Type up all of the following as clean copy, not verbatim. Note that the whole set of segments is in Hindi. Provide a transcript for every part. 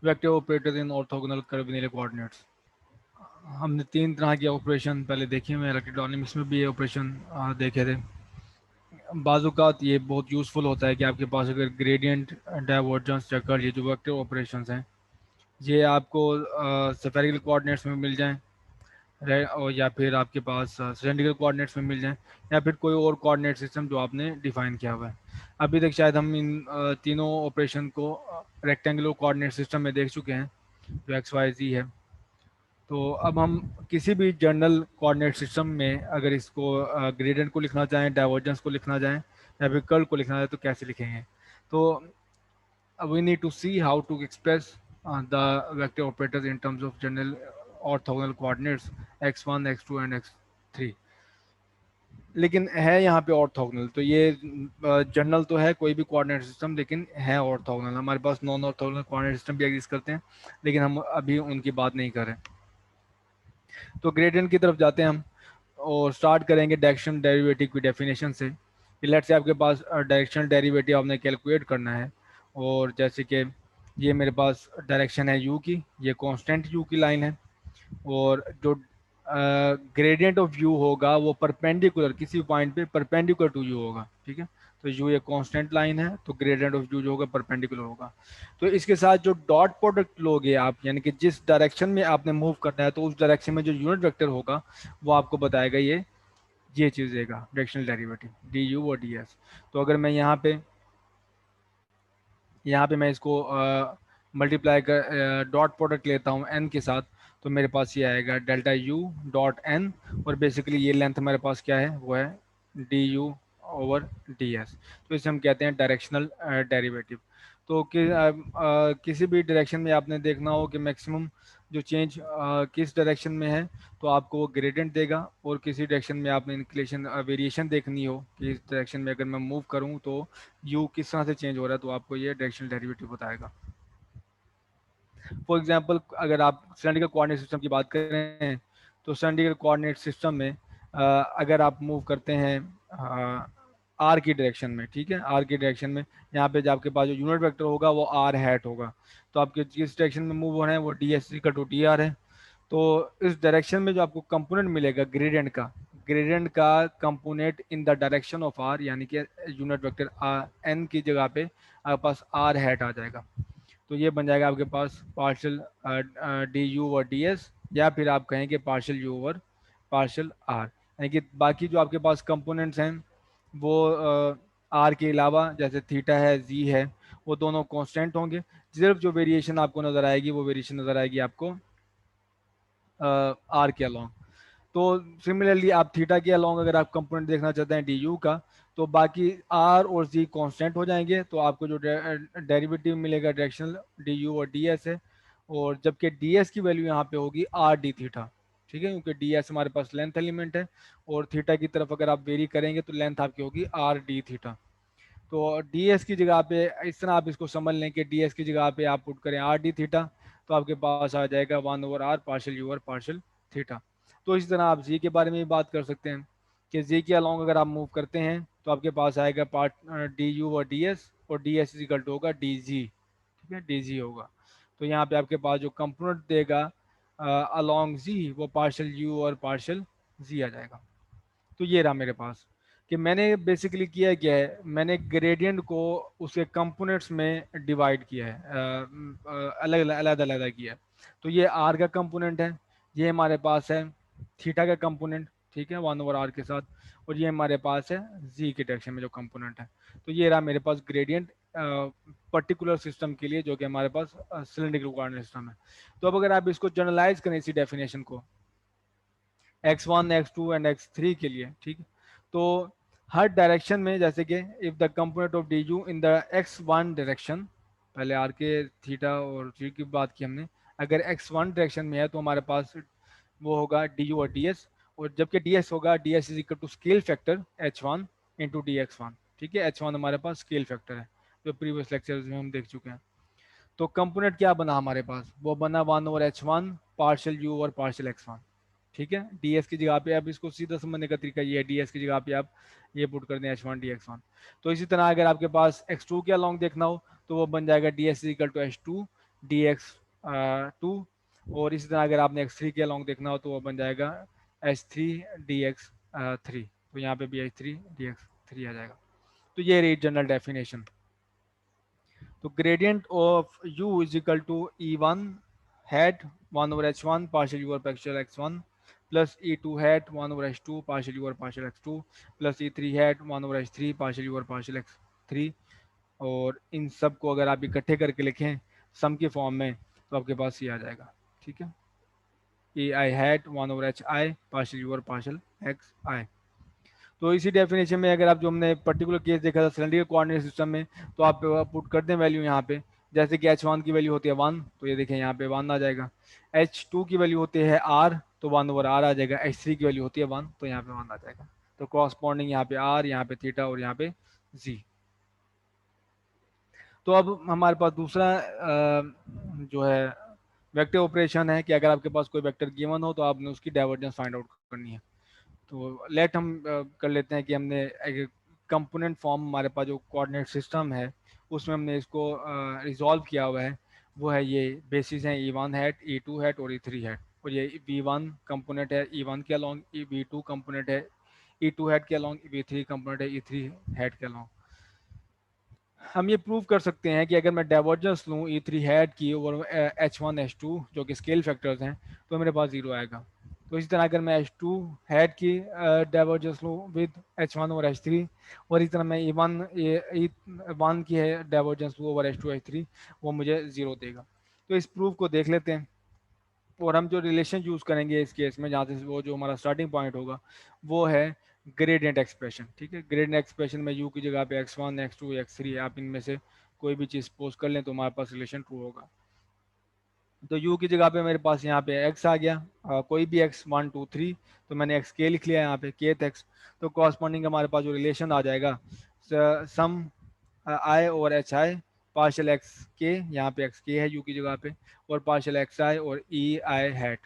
वेक्टर ऑपरेटर इन ऑर्थोगोनल कर्विनियल कोऑर्डिनेट्स। हमने तीन तरह के ऑपरेशन पहले देखे हुए हैं, इलेक्ट्रोडायनामिक्स में भी ये ऑपरेशन देखे थे। बाज़ात ये बहुत यूज़फुल होता है कि आपके पास अगर ग्रेडियंट, डाइवर्जेंस, चक्कर, ये जो वेक्टर ऑपरेशंस हैं ये आपको स्फेरिकल कोऑर्डिनेट्स में मिल जाएं, और या फिर आपके पास सिलेंड्रिकल कोऑर्डिनेट्स में मिल जाएं, या फिर कोई और कोऑर्डिनेट सिस्टम जो आपने डिफाइन किया हुआ है। अभी तक शायद हम इन तीनों ऑपरेशन को रेक्टेंगुलर कोऑर्डिनेट सिस्टम में देख चुके हैं, जो एक्स वाई जी है। तो अब हम किसी भी जनरल कोऑर्डिनेट सिस्टम में अगर इसको ग्रेडियंट को लिखना चाहें, डाइवर्जेंस को लिखना चाहें, या फिर कर्ल को लिखना चाहें तो कैसे लिखेंगे। तो we need to see how to express the vector operators in terms of general orthogonal coordinates x1, x2 and x3। लेकिन है यहाँ पे ऑर्थोगोनल, तो ये जनरल तो है कोई भी कोऑर्डिनेट सिस्टम, लेकिन है ऑर्थोगोनल। हमारे पास नॉन ऑर्थोगोनल कोऑर्डिनेट सिस्टम भी एग्जिस्ट करते हैं, लेकिन हम अभी उनकी बात नहीं कर रहे। तो ग्रेडियंट की तरफ जाते हैं हम, और स्टार्ट करेंगे डायरेक्शन डेरिवेटिव की डेफिनेशन से। लेट्स से आपके पास डायरेक्शनल डेरिवेटिव आपने कैलकुलेट करना है, और जैसे कि ये मेरे पास डायरेक्शन है यू की, ये कांस्टेंट यू की लाइन है, और जो ग्रेडियंट ऑफ यू होगा वो परपेंडिकुलर किसी पॉइंट पे परपेंडिकुलर टू यू होगा, ठीक है। तो यू ये कांस्टेंट लाइन है, तो ग्रेडियंट ऑफ यू जो होगा परपेंडिकुलर होगा। तो इसके साथ जो डॉट प्रोडक्ट लोगे आप, यानी कि जिस डायरेक्शन में आपने मूव करना है, तो उस डायरेक्शन में जो यूनिट वेक्टर होगा वो आपको बताएगा ये चीज़ देगा डायरेक्शनल डेरिवेटिव डी यू और डी एस। तो अगर मैं यहाँ पे मैं इसको मल्टीप्लाई कर डॉट प्रोडक्ट लेता हूँ एन के साथ, तो मेरे पास ये आएगा डेल्टा यू डॉट एन, और बेसिकली ये लेंथ हमारे पास क्या है, वो है D you over D S. तो इसे हम कहते हैं डायरेक्शनल डेरिवेटिव। तो किसी भी डायरेक्शन में आपने देखना हो कि मैक्सिमम जो चेंज किस डायरेक्शन में है, तो आपको वो ग्रेडियंट देगा, और किसी डायरेक्शन में आपने इंक्लेशन वेरिएशन देखनी हो कि इस डायरेक्शन में अगर मैं मूव करूँ तो यू किस तरह से चेंज हो रहा है, तो आपको ये डायरेक्शनल डेरिवेटिव बताएगा। फॉर एग्जांपल अगर आप सिलेंड्रिकल कोऑर्डिनेट सिस्टम की बात करें, तो सिलेंड्रिकल कोऑर्डिनेट सिस्टम में अगर आप मूव करते हैं आर की डायरेक्शन में, ठीक है, आर की डायरेक्शन में, यहाँ पे जो आपके पास जो यूनिट वेक्टर होगा वो आर हैट होगा, तो आपके जिस डायरेक्शन में मूव हो रहे हैं वो डी एस का टू टी आर है। तो इस डायरेक्शन में जो आपको कंपोनेंट मिलेगा ग्रेडियंट का component in the direction of r, यानी कि यूनिट वेक्टर एन की जगह पे आपके पास आर हैट आ जाएगा। तो ये बन जाएगा आपके पास पार्शियल डी यू और डी एस, या फिर आप कहें कि पार्शियल यू और पार्शियल आर, यानी कि बाकी जो आपके पास कंपोनेंट्स हैं वो आर के अलावा जैसे थीटा है, जी है, वो दोनों कांस्टेंट होंगे। सिर्फ जो वेरिएशन आपको नज़र आएगी वो वेरिएशन नज़र आएगी आपको आर के अलोंग। तो सिमिलरली आप थीटा के अलोंग अगर आप कंपोनेंट देखना चाहते हैं डी यू का, तो बाकी आर और जी कांस्टेंट हो जाएंगे, तो आपको जो डेरिवेटिव मिलेगा डायरेक्शनल डी यू और डी एस है, और जबकि डी एस की वैल्यू यहाँ पे होगी आर डी थीटा, ठीक है, क्योंकि डी एस हमारे पास लेंथ एलिमेंट है, और थीटा की तरफ अगर आप वेरी करेंगे तो लेंथ आपकी होगी आर डी थीटा। तो डी एस की जगह पे इस तरह आप इसको समझ लें कि डी एस की जगह पे आप पुट करें आर डी थीटा, तो आपके पास आ जाएगा one over r partial u और पार्शल थीटा। तो इसी तरह आप जी के बारे में भी बात कर सकते हैं कि जी के अलॉन्ग अगर आप मूव करते हैं तो आपके पास आएगा पार्ट डी यू और डी एस इजिकल टू होगा डी जी, ठीक है, डी जी होगा। तो यहाँ पे आपके पास जो कंपोनेंट देगा अलॉन्ग जी वो पार्शल यू और पार्शल जी आ जाएगा। तो ये रहा मेरे पास कि मैंने बेसिकली किया है क्या है, मैंने ग्रेडियंट को उसके कंपोनेंट्स में डिवाइड किया है, अलग अलग अलग किया है। तो ये आर का कंपोनेंट है, ये हमारे पास है थीटा का कंपोनेंट, ठीक है, वन ओवर आर के साथ, और ये हमारे पास है जी के डायरेक्शन में जो कंपोनेंट है। तो ये रहा मेरे पास ग्रेडियंट पर्टिकुलर सिस्टम के लिए, जो कि हमारे पास सिलेंड्रिकल कोऑर्डिनेट सिस्टम है। तो अब अगर आप इसको जनरलाइज करें इसी डेफिनेशन को x1, x2 एंड x3 के लिए, ठीक है, तो हर डायरेक्शन में जैसे कि if the component of D you in the x1 direction, पहले आर के थीटा और जी की बात की हमने, अगर x1 डायरेक्शन में है तो हमारे पास वो होगा डी यू और डी एस, और जबकि डी एस होगा d s is equal to scale factor h1 into d x one, ठीक है, h1 हमारे पास स्केल फैक्टर है जो प्रीवियस लेक्चर्स में हम देख चुके हैं। तो कंपोनेंट क्या बना हमारे पास, वो बना one over h1 partial you और पार्शियल x1, ठीक है। डीएस की जगह पे आप इसको सीधा समझने का तरीका ये है, डीएस की जगह पे आप ये पुट कर दें h1 dx1। तो इसी तरह अगर आपके पास x2 के अलॉन्ग देखना हो तो वो बन जाएगा d s equal to h two dx 2, और इसी तरह अगर आपने x3 के अलॉन्ग देखना हो तो वो बन जाएगा h3 dx 3, तो यहाँ पे भी h3 dx 3 आ जाएगा। तो ये रही जनरल डेफिनेशन। तो gradient of u is equal to E1 hat 1/h1 partial u और partial x1 plus E2 hat 1/h2 partial u और partial x2 plus E3 hat 1/h3 partial u और पार्शियल x3। और इन सब को अगर आप इकट्ठे करके लिखें सम के फॉर्म में तो आपके पास ये आ जाएगा। ठीक है, ए आई हैट 1/hi पार्शियल u और पार्शियल xi। तो इसी डेफिनेशन में अगर आप जो हमने पर्टिकुलर केस देखा था सिलेंड्रिकल कोऑर्डिनेट सिस्टम में, तो आप पुट कर दें वैल्यू यहाँ पे। जैसे कि h1 की वैल्यू होती है 1, तो ये देखें यहाँ पे 1 आ जाएगा। h2 की वैल्यू होती है r, तो 1/r आ जाएगा। h3 की वैल्यू होती है 1, तो यहाँ पे 1 आ जाएगा। तो कॉरस्पॉन्डिंग यहाँ पे r, यहाँ पे थीटा और यहाँ पे z। तो अब हमारे पास दूसरा जो है वेक्टर ऑपरेशन है कि अगर आपके पास कोई वेक्टर गिवन हो तो आपने उसकी डाइवर्जेंस फाइंड आउट करनी है। तो लेट हम कर लेते हैं कि हमने एक कंपोनेंट फॉर्म, हमारे पास जो कोऑर्डिनेट सिस्टम है उसमें हमने इसको रिजॉल्व किया हुआ है। वो है ये बेसिस हैं E1 हैट, E2 हैट और E3 हैट। और ये V1 कंपोनेंट है E1 के अलॉन्ग, V2 कंपोनेंट है E2 हैट के अलॉन्ग, V3 कंपोनेंट है E3 हैट के अलॉन्ग। हम ये प्रूव कर सकते हैं कि अगर मैं डाइवर्जेंस लूँ E3 हैट की और H1 H2 जो कि स्केल फैक्टर्स हैं, तो मेरे पास जीरो आएगा। तो इसी तरह अगर मैं H2 हैट की डाइवर्जेंस लूँ विद H1 और H3, और इसी तरह मैं E1 की है डाइवर्जेंस लूँ ओवर H2 H3, वो मुझे जीरो देगा। तो इस प्रूफ को देख लेते हैं। और हम जो रिलेशन यूज करेंगे इस केस में, जहाँ से वो जो हमारा स्टार्टिंग पॉइंट होगा वो है ग्रेडियंट एक्सप्रेशन। ठीक है, ग्रेडियंट एक्सप्रेशन में u की जगह पे x1 x2 x3 आप इनमें से कोई भी चीज़ सपोज कर लें तो हमारे पास रिलेशन ट्रू होगा। तो u की जगह पे मेरे पास यहाँ पे x आ गया, कोई भी x 1 2 3, तो मैंने x k लिख लिया यहाँ पे kth x। तो कॉरस्पॉन्डिंग हमारे पास जो रिलेशन आ जाएगा सम आई और एच आई पार्शल एक्स के, यहाँ पे एक्स के है यू की जगह पे, और पार्शल एक्स आई और ई आई हैट।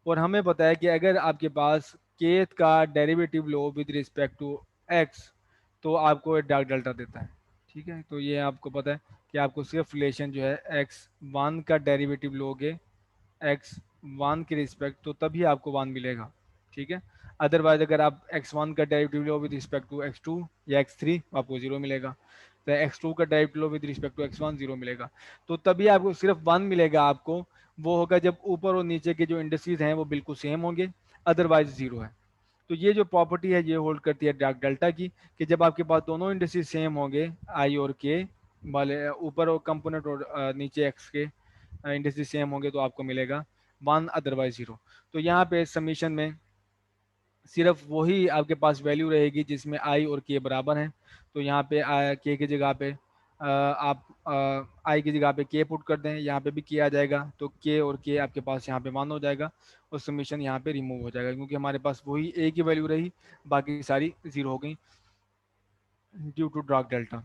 और हमें पता है कि अगर आपके पास केथ का डेरिवेटिव लो विद रिस्पेक्ट टू एक्स तो आपको एक डार्क डेल्टा देता है। ठीक है, तो ये आपको पता है कि आपको सिर्फ रिलेशन जो है एक्स वन का डेरिवेटिव लोगे एक्स वन के रिस्पेक्ट तो तभी आपको वन मिलेगा। ठीक है, अदरवाइज अगर आप एक्स वन का डेरिवेटिव लो with respect to x two या एक्स थ्री आपको जीरो मिलेगा। तो एक्स टू का डेरिवेटिव लो with respect to x one zero मिलेगा। तो तभी आपको सिर्फ वन मिलेगा। आपको वो होगा जब ऊपर और नीचे के जो इंडस्ट्रीज हैं वो बिल्कुल सेम होंगे, अदरवाइज जीरो है। तो ये जो प्रॉपर्टी है ये होल्ड करती है डार्क डेल्टा की, कि जब आपके पास दोनों इंडस्ट्रीज सेम होंगे आई और के वाले, ऊपर और कंपोनेंट और नीचे एक्स के इंडस्ट्री सेम होंगे, तो आपको मिलेगा वन, अदरवाइज जीरो। तो यहाँ पे समीशन में सिर्फ वही आपके पास वैल्यू रहेगी जिसमें आई और के बराबर हैं। तो यहाँ पे के की जगह पे आप आई की जगह पे के पुट कर दें, यहाँ पे भी के आ जाएगा, तो के और के आपके पास यहाँ पे वन हो जाएगा और समीशन यहाँ पे रिमूव हो जाएगा, क्योंकि हमारे पास वही ए की वैल्यू रही, बाकी सारी जीरो हो गई ड्यू टू डार्क डेल्टा।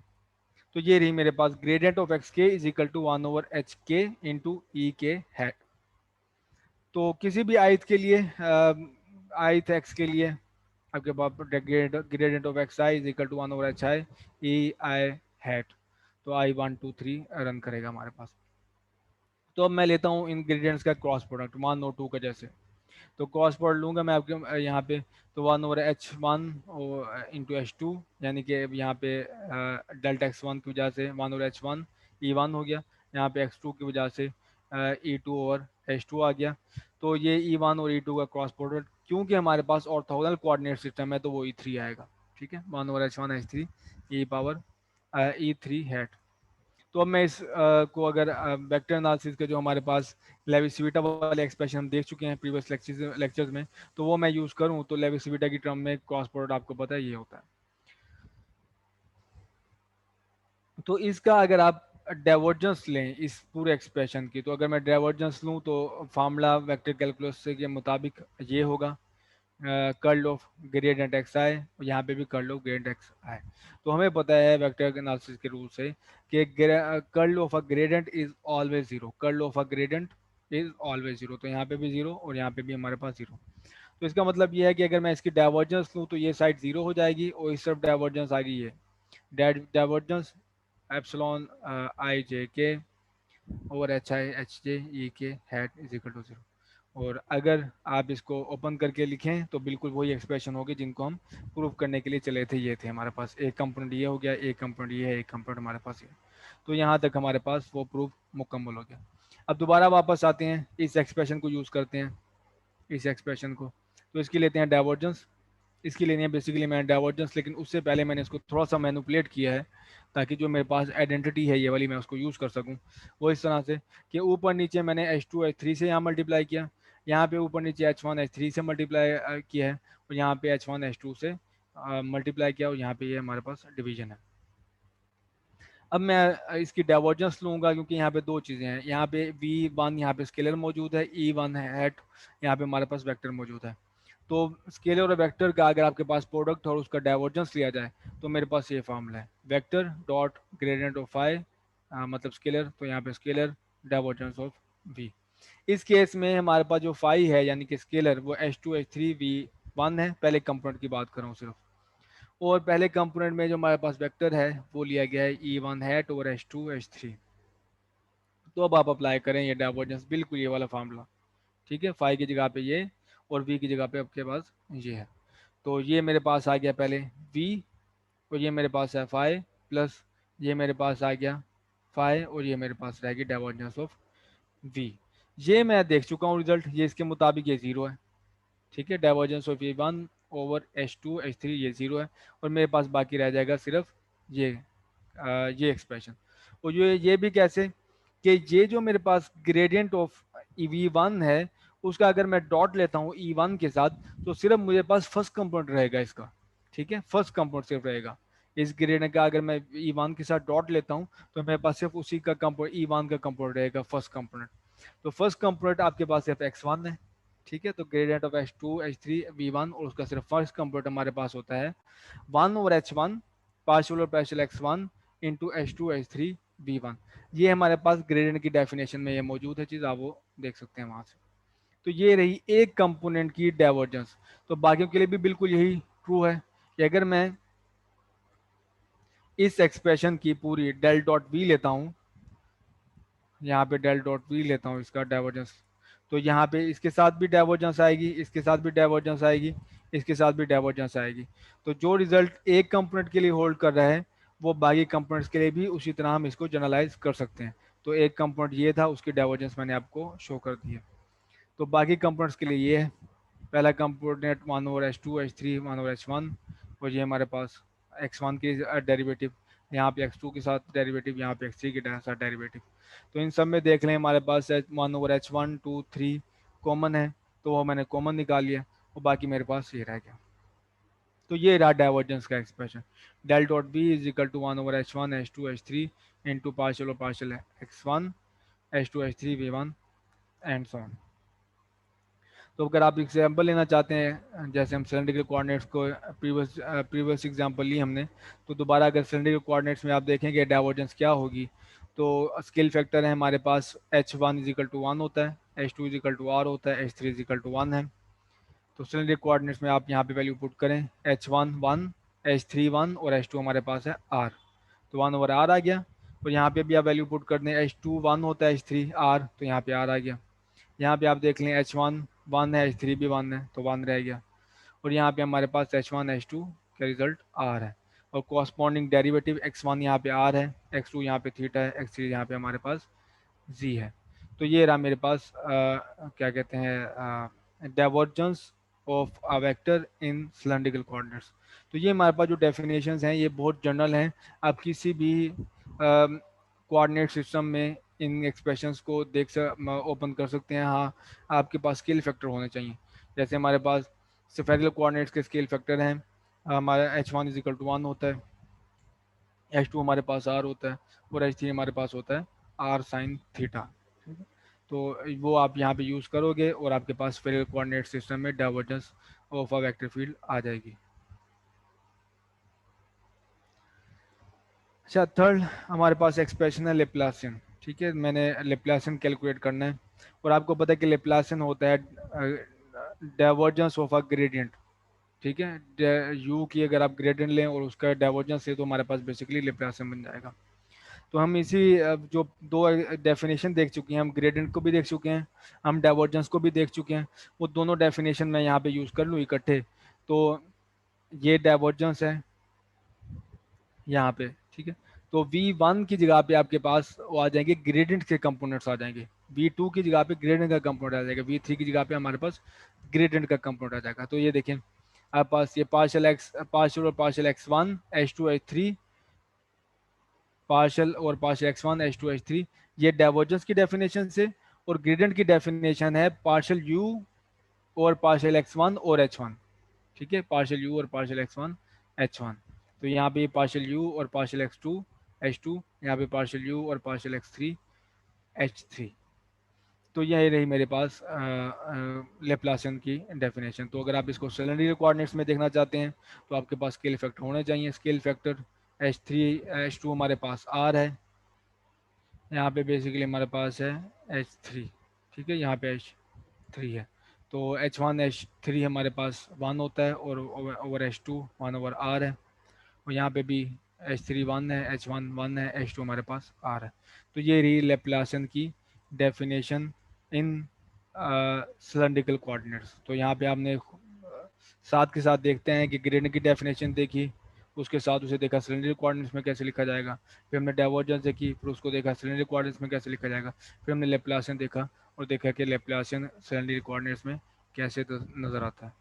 तो ये रही मेरे पास gradient of x k is equal to one over h k into e k hat. तो किसी भी आयत के लिए आयत एक्स के लिए आपके पास gradient of x i is equal to one over h i e i hat. तो आई 1 2 3 रन करेगा हमारे पास। तो अब मैं लेता हूँ इंग्रेडिएंट्स का क्रॉस प्रोडक्ट 1 और 2 का जैसे। तो क्रॉस प्रोडक्ट लूँगा मैं आपके यहाँ पे, तो 1/h1 इंटू H2, यानी कि यहाँ पे डेल्टा x1 की वजह से 1/h1 E1 हो गया, यहाँ पे x2 की वजह से E2/h2 आ गया। तो ये E1 और E2 का क्रॉस प्रोडक्ट, क्योंकि हमारे पास ऑर्थोगोनल कोऑर्डिनेट सिस्टम है तो वो E3 आएगा। ठीक है, 1/h1 H3 E3 हैट। तो अब मैं इस को अगर वेक्टर एनालिसिस के जो हमारे पास लेविसिविटा वाले एक्सप्रेशन हम देख चुके हैं प्रीवियस लेक्चर्स में, तो वो मैं यूज़ करूँ तो लेविसिविटा की टर्म में क्रॉस प्रोडक्ट आपको पता है ये होता है। तो इसका अगर आप डाइवर्जेंस लें इस पूरे एक्सप्रेशन की, तो अगर मैं डाइवर्जेंस लूँ तो फार्मूला वेक्टर कैलकुलस से के मुताबिक ये होगा कर्ल ऑफ ग्रेडियंट एक्स आई, यहाँ पे भी कर्ल ऑफ ग्रेडियंट एक्स आई। तो हमें पता है वेक्टर एनालिसिस के रूल से कि curl of a gradient is always zero, curl of a gradient is always zero. तो यहाँ पे भी जीरो और यहाँ पे भी हमारे पास जीरो। तो इसका मतलब ये है कि अगर मैं इसकी डाइवर्जेंस लूँ तो ये साइड जीरो हो जाएगी और इस तरफ डाइवर्जेंस आ गई है, डाइवर्जेंस एप्सिलॉन आई जे के और H I H J E k hat is equal to 0। और अगर आप इसको ओपन करके लिखें तो बिल्कुल वही एक्सप्रेशन होगी जिनको हम प्रूव करने के लिए चले थे। ये थे हमारे पास, एक कंपोनेंट ये हो गया, एक कंपोनेंट ये है, एक कंपोनेंट हमारे पास ये। तो यहाँ तक हमारे पास वो प्रूफ मुकम्मल हो गया। अब दोबारा वापस आते हैं, इस एक्सप्रेशन को यूज़ करते हैं, इस एक्सप्रेशन को। तो इसकी लेते हैं डाइवर्जेंस, इसकी लेनी है बेसिकली मैंने डाइवर्जेंस, लेकिन उससे पहले मैंने इसको थोड़ा सा मैनिपुलेट किया है ताकि जो मेरे पास आइडेंटिटी है ये वाली मैं उसको यूज़ कर सकूं। वो इस तरह से कि ऊपर नीचे मैंने H2 H3 से यहाँ मल्टीप्लाई किया, यहाँ पे ऊपर नीचे H1 H3 से मल्टीप्लाई किया है, और यहाँ पे H1 H2 से मल्टीप्लाई किया, और यहाँ पे ये हमारे पास डिवीजन है। अब मैं इसकी डाइवर्जेंस लूँगा क्योंकि यहाँ पे दो चीज़ें हैं, यहाँ पे V1 यहाँ पे स्केलर मौजूद है, E1 है हैट, यहाँ पे हमारे पास वेक्टर मौजूद है। तो स्केलर और वेक्टर का अगर आपके पास प्रोडक्ट और उसका डाइवर्जेंस लिया जाए तो मेरे पास ये फॉर्मूला है, vector dot gradient of phi मतलब स्केलर, तो यहाँ पे स्केलर डाइवर्जेंस ऑफ V। इस केस में हमारे पास जो फाई है यानी कि स्केलर वो H2 H3 V1 है, पहले कंपोनेंट की बात कर रहा हूँ सिर्फ। और पहले कंपोनेंट में जो हमारे पास वेक्टर है वो लिया गया है E1 हैट और H2 H3। तो अब आप अप्लाई करें ये डाइवर्जेंस, बिल्कुल ये वाला फार्मूला, ठीक है, फाई की जगह पे ये और वी की जगह पे आपके पास ये है। तो ये मेरे पास आ गया पहले वी, और ये मेरे पास है फाई, प्लस ये मेरे पास आ गया फाई, और ये मेरे पास रहेगी डाइवर्जेंस ऑफ वी। ये मैं देख चुका हूँ रिजल्ट, ये इसके मुताबिक ये ज़ीरो है, ठीक है, divergence of E1 over H2 H3 ये ज़ीरो है, और मेरे पास बाकी रह जाएगा सिर्फ ये ये एक्सप्रेशन। और ये भी कैसे कि ये जो मेरे पास ग्रेडियंट ऑफ V1 है उसका अगर मैं डॉट लेता हूँ E1 के साथ तो सिर्फ मुझे पास फर्स्ट कंपोनेंट रहेगा इसका, ठीक है, फर्स्ट कंपोनेंट सिर्फ रहेगा इस ग्रेडियंट का। अगर मैं E1 के साथ डॉट लेता हूँ तो मेरे पास सिर्फ उसी का कंपोनेंट E1 का कंपोनेंट रहेगा, फर्स्ट कंपोनेंट। तो फर्स्ट कंपोनेंट आपके पास सिर्फ X1 है, ठीक है, तो gradient of H2 H3 V1 और उसका सिर्फ फर्स्ट कंपोनेंट हमारे पास होता है 1/H1 पार्शियल और partial X1 into H2 H3 V1। ये हमारे पास ग्रेडियंट की डेफिनेशन में ये मौजूद है चीज़, आप वो देख सकते हैं वहाँ से। तो ये रही एक कंपोनेंट की डाइवर्जेंस। तो बाकियों के लिए भी बिल्कुल यही ट्रू है कि अगर मैं इस एक्सप्रेशन की पूरी डेल डॉट वी लेता हूँ, यहाँ पे डेल डॉट वी लेता हूँ इसका डाइवर्जेंस, तो यहाँ पे इसके साथ भी डाइवर्जेंस आएगी, इसके साथ भी डाइवर्जेंस आएगी, इसके साथ भी डाइवर्जेंस आएगी। तो जो रिजल्ट एक कंपोनेंट के लिए होल्ड कर रहा है वो बाकी कंपोनेंट्स के लिए भी उसी तरह हम इसको जनरलाइज कर सकते हैं। तो एक कंपोनेंट ये था, उसकी डाइवर्जेंस मैंने आपको शो कर दी है। तो बाकी कंपोनेंट्स के लिए ये है, पहला कंपोनेंट 1/H2 H3 1/H1, और ये हमारे पास X1 की डेरिवेटिव, यहाँ पे X2 के साथ डेरिवेटिव, यहाँ पे X3 के साथ डेरिवेटिव। तो इन सब में देख लें हमारे पास 1/H1 2 3 कॉमन है, तो वो मैंने कॉमन निकाल लिया, और बाकी मेरे पास ये रह गया। तो ये रहा डाइवर्जेंस का expression, del dot B is equal to 1/H1 H2 H3 into partial और partial X1 H2 H3 V1 and so on. तो अगर आप एग्जाम्पल लेना चाहते हैं, जैसे हम सिलेंड्रिकल कोऑर्डिनेट्स को प्रीवियस एग्जाम्पल ली हमने, तो दोबारा अगर सिलेंड्रिकल कोऑर्डिनेट्स में आप देखेंगे डाइवर्जेंस क्या होगी, तो स्केल फैक्टर है हमारे पास H1 = 1 होता है, H2 = R होता है, H3 = 1 है। तो सिलेंड्रिकल कोऑर्डिनेट्स में आप यहाँ पे वैल्यू पुट करें, H1 1, H3 1 और H2 हमारे पास है R, तो 1/R आ गया। और यहाँ पे भी आप वैल्यू पुट कर दें, H2 1 होता है, H3 R, तो यहाँ पे R आ गया। यहाँ पे आप देख लें H1 1 है, H3 भी 1 है, तो 1 रह गया। और यहाँ पे हमारे पास H1 H2 का रिजल्ट R है, और कॉरस्पॉन्डिंग डेरिवेटिव X1 यहाँ पे R है, X2 यहाँ पे थीटा है, X3 यहाँ पे हमारे पास Z है। तो ये रहा मेरे पास क्या कहते हैं divergence of a vector in cylindrical coordinates. तो ये हमारे पास जो डेफिनेशंस हैं ये बहुत जनरल हैं, आप किसी भी कोऑर्डिनेट सिस्टम में इन एक्सप्रेशंस को ओपन कर सकते हैं। हाँ, आपके पास स्केल फैक्टर होने चाहिए, जैसे हमारे पास स्फेरिकल कोऑर्डिनेट्स के स्केल फैक्टर हैं, हमारा H1 = 1 होता है, H2 हमारे पास R होता है, और H3 हमारे पास होता है R sin थीटा। ठीक है, तो वो आप यहाँ पे यूज़ करोगे और आपके पास स्फेरिकल कोऑर्डिनेट सिस्टम में divergence of a vector field आ जाएगी। अच्छा, थर्ड हमारे पास एक्सप्रेशन है लेप्लासियन। ठीक है, मैंने लेप्लासियन कैलकुलेट करना है, और आपको पता है कि लेप्लासियन होता है डाइवर्जेंस ऑफ अ ग्रेडियंट। ठीक है, यू की अगर आप ग्रेडियंट लें और उसका डाइवर्जेंस है तो हमारे पास बेसिकली लेप्लासियन बन जाएगा। तो हम इसी जो दो डेफिनेशन देख चुके हैं, हम ग्रेडियंट को भी देख चुके हैं, हम डाइवर्जेंस को भी देख चुके हैं, वो दोनों डेफिनेशन मैं यहाँ पे यूज़ कर लूँ इकट्ठे। तो ये डाइवर्जेंस है यहाँ पे, ठीक है। तो V1 की जगह पे आपके पास वो आ जाएंगे ग्रेडियंट के कंपोनेंट्स आ जाएंगे, V2 की जगह पे ग्रेडियंट का कंपोनेंट आ जाएगा, V3 की जगह पे हमारे पास ग्रेडियंट का कंपोनेंट आ जाएगा। तो ये देखें आपके पास ये पार्शियल और partial x1 h2 h3, partial और पार्शियल x1 h2 h3, ये डाइवर्जेंस की डेफिनेशन से। और ग्रेडियंट की डेफिनेशन है पार्शियल u और पार्शियल x1 और h1, ठीक है, पार्शियल यू और पार्शियल x1 h1। तो यहाँ पे पार्शियल यू और पार्शियल x2 h2, यहाँ पे पार्शियल यू और पार्शियल x3 h3। तो यही रही मेरे पास लेप्लासियन की डेफिनेशन। तो अगर आप इसको सिलेंडरिकल कोऑर्डिनेट्स में देखना चाहते हैं तो आपके पास स्केल फैक्टर होने चाहिए। स्केल फैक्टर h3 h2 हमारे पास r है, यहाँ पे बेसिकली हमारे पास है h3, ठीक है, यहाँ पे h3 है। तो h1 h3 हमारे पास 1 होता है और ओवर h2 1 ओवर r है। और यहाँ पे भी h3 1 है, h1 1 है, h2 हमारे पास r है। तो ये रही लेप्लासियन की डेफिनेशन इन सिलेंड्रिकल कोऑर्डिनेट्स। तो यहाँ पे आपने साथ के साथ देखते हैं कि ग्रेडियंट की डेफिनेशन देखी, उसके साथ उसे देखा सिलेंड्रिकल कोऑर्डिनेट्स में कैसे लिखा जाएगा, फिर हमने डाइवर्जेंस देखी, फिर उसको देखा सिलेंड्रिकल कोऑर्डिनेट्स में कैसे लिखा जाएगा, फिर हमने लेप्लासियन देखा और देखा कि लेप्लासियन सिलेंड्रिकल कोऑर्डिनेट्स में कैसे नज़र आता है।